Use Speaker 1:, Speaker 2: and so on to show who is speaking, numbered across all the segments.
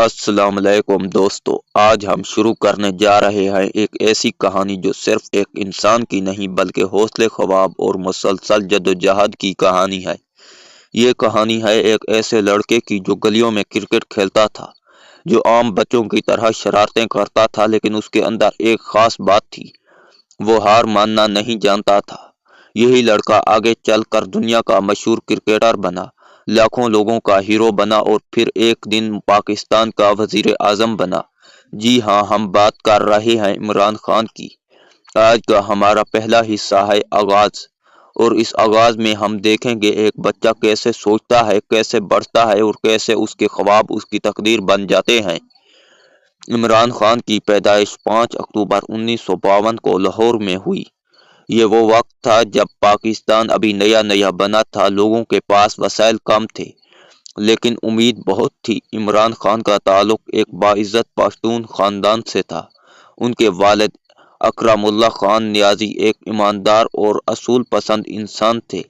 Speaker 1: अस्सलाम वालेकुम दोस्तों, आज हम शुरू करने जा रहे हैं एक ऐसी कहानी जो सिर्फ एक इंसान की नहीं बल्कि हौसले ख्वाब और मुसलसल जद्दोजहद की कहानी है। ये कहानी है एक ऐसे लड़के की जो गलियों में क्रिकेट खेलता था, जो आम बच्चों की तरह शरारतें करता था, लेकिन उसके अंदर एक खास बात थी। वो हार मानना नहीं जानता था। यही लड़का आगे चलकर दुनिया का मशहूर क्रिकेटर बना, लाखों लोगों का हीरो बना और फिर एक दिन पाकिस्तान का वजीर आजम बना। जी हाँ, हम बात कर रहे हैं इमरान खान की। आज का हमारा पहला हिस्सा है आगाज, और इस आगाज में हम देखेंगे एक बच्चा कैसे सोचता है, कैसे बढ़ता है और कैसे उसके ख्वाब उसकी तकदीर बन जाते हैं। इमरान खान की पैदाइश 5 अक्टूबर 1952 को लाहौर में हुई। ये वो वक्त था जब पाकिस्तान अभी नया नया बना था, लोगों के पास वसाइल कम थे, लेकिन उम्मीद बहुत थी। इमरान खान का ताल्लुक एक बाइज्जत पश्तून खानदान से था। उनके वालिद अकरमुल्ला खान नियाजी एक ईमानदार और असूल पसंद इंसान थे,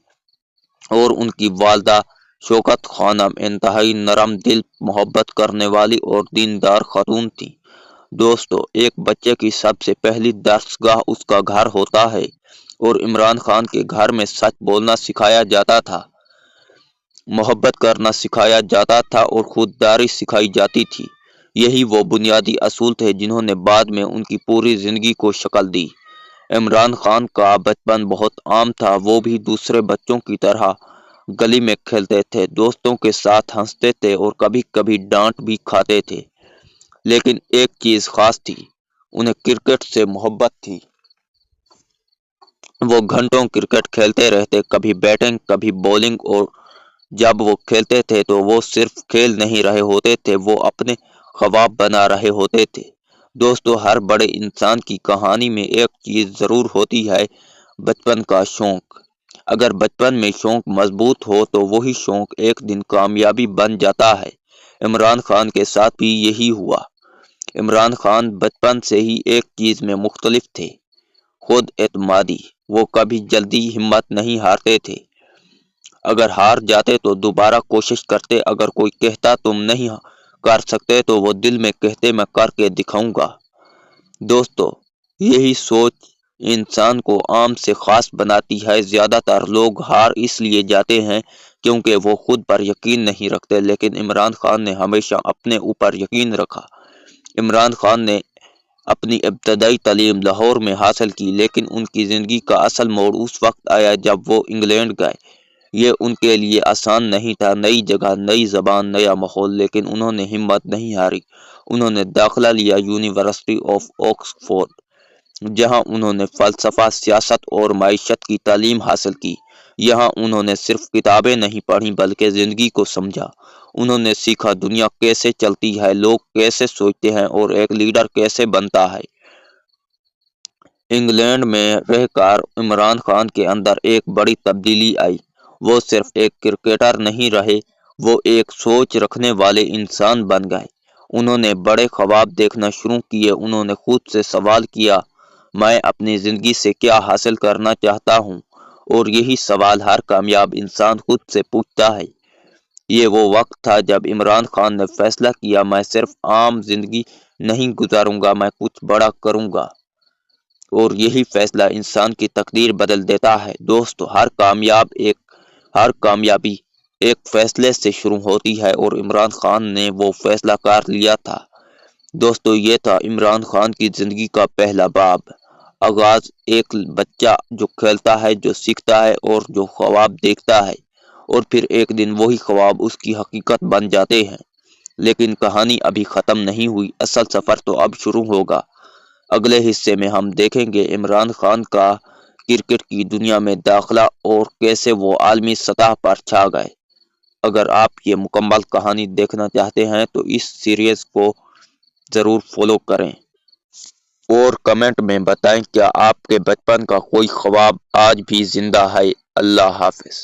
Speaker 1: और उनकी वालदा शौकत खानम इंतहाई नरम दिल, मोहब्बत करने वाली और दीनदार खातून थी। दोस्तों, एक बच्चे की सबसे पहली दर्सगाह उसका घर होता है, और इमरान खान के घर में सच बोलना सिखाया जाता था, मोहब्बत करना सिखाया जाता था और खुददारी सिखाई जाती थी। यही वो बुनियादी असूल थे जिन्होंने बाद में उनकी पूरी जिंदगी को शक्ल दी। इमरान खान का बचपन बहुत आम था। वो भी दूसरे बच्चों की तरह गली में खेलते थे, दोस्तों के साथ हंसते थे और कभी कभी डांट भी खाते थे। लेकिन एक चीज खास थी, उन्हें क्रिकेट से मोहब्बत थी। वो घंटों क्रिकेट खेलते रहते, कभी बैटिंग कभी बॉलिंग, और जब वो खेलते थे तो वो सिर्फ खेल नहीं रहे होते थे, वो अपने ख्वाब बना रहे होते थे। दोस्तों, हर बड़े इंसान की कहानी में एक चीज जरूर होती है, बचपन का शौक। अगर बचपन में शौक मजबूत हो तो वही शौक एक दिन कामयाबी बन जाता है। इमरान खान के साथ भी यही हुआ। इमरान खान बचपन से ही एक चीज में मुख्तलिफ थे, खुद एतमादी। वो कभी जल्दी हिम्मत नहीं हारते थे। अगर हार जाते तो दोबारा कोशिश करते। अगर कोई कहता तुम नहीं कर सकते तो वो दिल में कहते मैं करके दिखाऊंगा। दोस्तों, यही सोच इंसान को आम से खास बनाती है। ज्यादातर लोग हार इसलिए जाते हैं क्योंकि वो खुद पर यकीन नहीं रखते, लेकिन इमरान खान ने हमेशा अपने ऊपर यकीन रखा। इमरान खान ने अपनी इब्तदाई तालीम लाहौर में हासिल की, लेकिन उनकी जिंदगी का असल मोड़ उस वक्त आया जब वो इंग्लैंड गए। ये उनके लिए आसान नहीं था, नई जगह, नई जबान, नया माहौल, लेकिन उन्होंने हिम्मत नहीं हारी। उन्होंने दाखिला लिया यूनिवर्सिटी ऑफ ऑक्सफोर्ड, जहां उन्होंने फलसफा, सियासत और माइशत की तालीम हासिल की। यहाँ उन्होंने सिर्फ किताबें नहीं पढ़ी बल्कि जिंदगी को समझा। उन्होंने सीखा दुनिया कैसे चलती है, लोग कैसे सोचते हैं और एक लीडर कैसे बनता है। इंग्लैंड में रहकर इमरान खान के अंदर एक बड़ी तब्दीली आई। वो सिर्फ एक क्रिकेटर नहीं रहे, वो एक सोच रखने वाले इंसान बन गए। उन्होंने बड़े ख्वाब देखना शुरू किए। उन्होंने खुद से सवाल किया, मैं अपनी जिंदगी से क्या हासिल करना चाहता हूँ? और यही सवाल हर कामयाब इंसान खुद से पूछता है। ये वो वक्त था जब इमरान खान ने फैसला किया, मैं सिर्फ आम जिंदगी नहीं गुजारूंगा, मैं कुछ बड़ा करूंगा। और यही फैसला इंसान की तकदीर बदल देता है। दोस्तों, हर कामयाबी एक फैसले से शुरू होती है, और इमरान खान ने वो फैसला कर लिया था। दोस्तों, ये था इमरान खान की जिंदगी का पहला बाब, आगाज। एक बच्चा जो खेलता है, जो सीखता है और जो ख्वाब देखता है, और फिर एक दिन वही ख्वाब उसकी हकीकत बन जाते हैं। लेकिन कहानी अभी खत्म नहीं हुई, असल सफर तो अब शुरू होगा। अगले हिस्से में हम देखेंगे इमरान खान का क्रिकेट की दुनिया में दाखिला और कैसे वो आलमी सतह पर छा गए। अगर आप ये मुकम्मल कहानी देखना चाहते हैं तो इस सीरीज को जरूर फॉलो करें, और कमेंट में बताएं क्या आपके बचपन का कोई ख्वाब आज भी जिंदा है। अल्लाह हाफिज।